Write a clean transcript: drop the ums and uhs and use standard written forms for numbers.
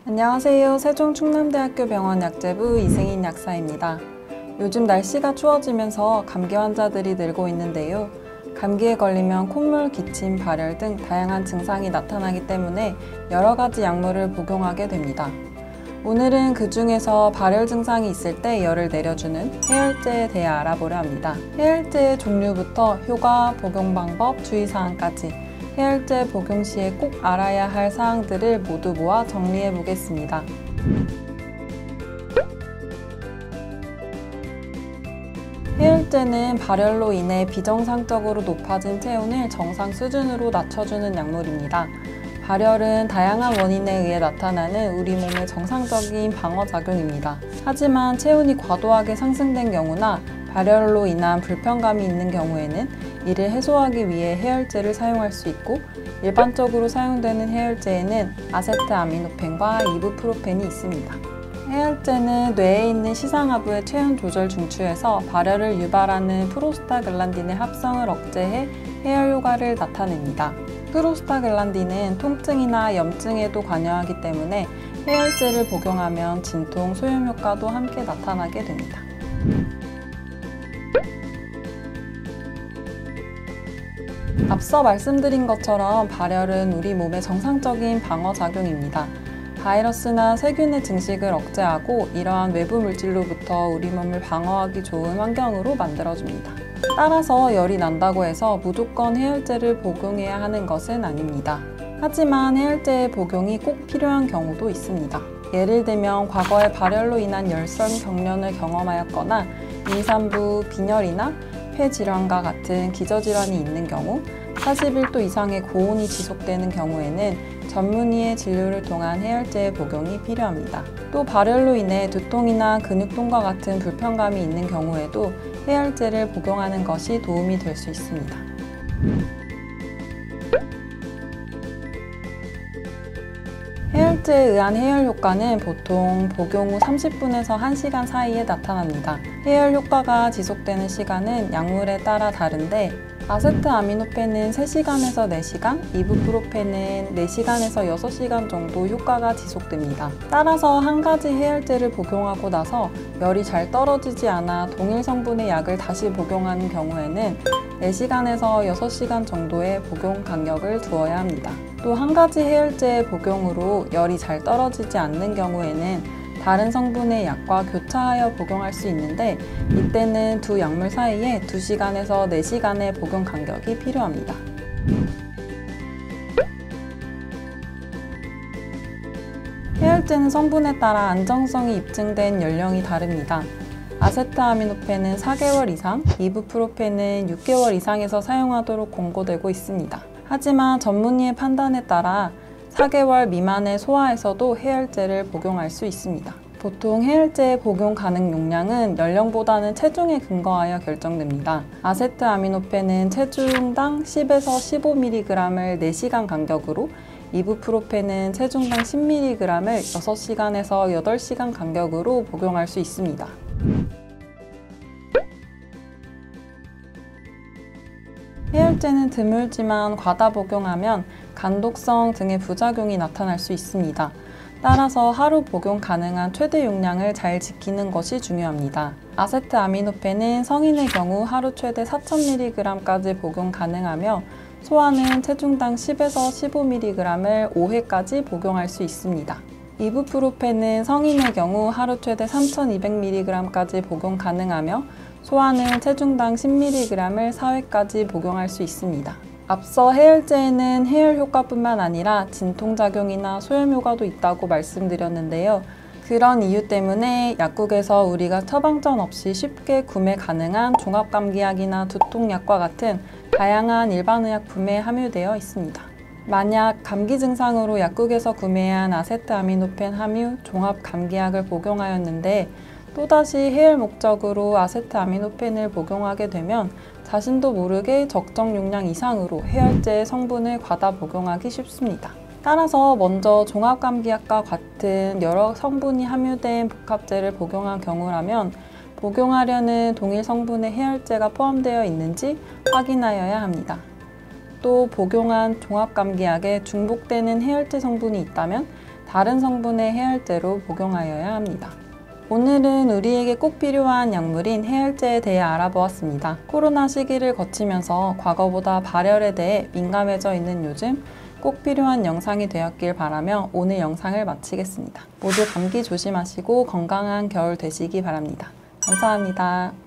안녕하세요. 세종충남대학교 병원 약제부 이승인 약사입니다. 요즘 날씨가 추워지면서 감기 환자들이 늘고 있는데요. 감기에 걸리면 콧물, 기침, 발열 등 다양한 증상이 나타나기 때문에 여러 가지 약물을 복용하게 됩니다. 오늘은 그 중에서 발열 증상이 있을 때 열을 내려주는 해열제에 대해 알아보려 합니다. 해열제의 종류부터 효과, 복용 방법, 주의사항까지 해열제 복용 시에 꼭 알아야 할 사항들을 모두 모아 정리해 보겠습니다. 해열제는 발열로 인해 비정상적으로 높아진 체온을 정상 수준으로 낮춰주는 약물입니다. 발열은 다양한 원인에 의해 나타나는 우리 몸의 정상적인 방어작용입니다. 하지만 체온이 과도하게 상승된 경우나 발열로 인한 불편감이 있는 경우에는 이를 해소하기 위해 해열제를 사용할 수 있고, 일반적으로 사용되는 해열제에는 아세트아미노펜과 이부프로펜이 있습니다. 해열제는 뇌에 있는 시상하부의 체온 조절 중추에서 발열을 유발하는 프로스타글란딘의 합성을 억제해 해열 효과를 나타냅니다. 프로스타글란딘은 통증이나 염증에도 관여하기 때문에 해열제를 복용하면 진통, 소염 효과도 함께 나타나게 됩니다. 앞서 말씀드린 것처럼 발열은 우리 몸의 정상적인 방어작용입니다. 바이러스나 세균의 증식을 억제하고 이러한 외부 물질로부터 우리 몸을 방어하기 좋은 환경으로 만들어줍니다. 따라서 열이 난다고 해서 무조건 해열제를 복용해야 하는 것은 아닙니다. 하지만 해열제의 복용이 꼭 필요한 경우도 있습니다. 예를 들면 과거에 발열로 인한 열성 경련을 경험하였거나 임산부, 빈혈이나 폐질환과 같은 기저질환이 있는 경우, 41도 이상의 고온이 지속되는 경우에는 전문의의 진료를 통한 해열제의 복용이 필요합니다. 또 발열로 인해 두통이나 근육통과 같은 불편감이 있는 경우에도 해열제를 복용하는 것이 도움이 될 수 있습니다. 해열제에 의한 해열 효과는 보통 복용 후 30분에서 1시간 사이에 나타납니다. 해열 효과가 지속되는 시간은 약물에 따라 다른데, 아세트아미노펜은 3시간에서 4시간, 이부프로펜은 4시간에서 6시간 정도 효과가 지속됩니다. 따라서 한 가지 해열제를 복용하고 나서 열이 잘 떨어지지 않아 동일 성분의 약을 다시 복용하는 경우에는 4시간에서 6시간 정도의 복용 간격을 두어야 합니다. 또 한 가지 해열제의 복용으로 열이 잘 떨어지지 않는 경우에는 다른 성분의 약과 교차하여 복용할 수 있는데, 이때는 두 약물 사이에 2시간에서 4시간의 복용 간격이 필요합니다. 해열제는 성분에 따라 안정성이 입증된 연령이 다릅니다. 아세트아미노펜은 4개월 이상, 이부프로펜은 6개월 이상에서 사용하도록 권고되고 있습니다. 하지만 전문의의 판단에 따라 4개월 미만의 소아에서도 해열제를 복용할 수 있습니다. 보통 해열제의 복용 가능 용량은 연령보다는 체중에 근거하여 결정됩니다. 아세트아미노펜은 체중당 10에서 15mg을 4시간 간격으로, 이부프로펜은 체중당 10mg을 6시간에서 8시간 간격으로 복용할 수 있습니다. 해열제는 드물지만 과다 복용하면 간독성 등의 부작용이 나타날 수 있습니다. 따라서 하루 복용 가능한 최대 용량을 잘 지키는 것이 중요합니다. 아세트아미노펜은 성인의 경우 하루 최대 4000mg까지 복용 가능하며, 소아는 체중당 10에서 15mg을 5회까지 복용할 수 있습니다. 이부프로펜은 성인의 경우 하루 최대 3200mg까지 복용 가능하며, 소아는 체중당 10mg을 4회까지 복용할 수 있습니다. 앞서 해열제에는 해열 효과뿐만 아니라 진통작용이나 소염 효과도 있다고 말씀드렸는데요. 그런 이유 때문에 약국에서 우리가 처방전 없이 쉽게 구매 가능한 종합감기약이나 두통약과 같은 다양한 일반의약품에 함유되어 있습니다. 만약 감기 증상으로 약국에서 구매한 아세트아미노펜 함유 종합감기약을 복용하였는데 또다시 해열 목적으로 아세트아미노펜을 복용하게 되면 자신도 모르게 적정 용량 이상으로 해열제의 성분을 과다 복용하기 쉽습니다. 따라서 먼저 종합감기약과 같은 여러 성분이 함유된 복합제를 복용한 경우라면 복용하려는 동일 성분의 해열제가 포함되어 있는지 확인하여야 합니다. 또 복용한 종합감기약에 중복되는 해열제 성분이 있다면 다른 성분의 해열제로 복용하여야 합니다. 오늘은 우리에게 꼭 필요한 약물인 해열제에 대해 알아보았습니다. 코로나 시기를 거치면서 과거보다 발열에 대해 민감해져 있는 요즘 꼭 필요한 영상이 되었길 바라며 오늘 영상을 마치겠습니다. 모두 감기 조심하시고 건강한 겨울 되시기 바랍니다. 감사합니다.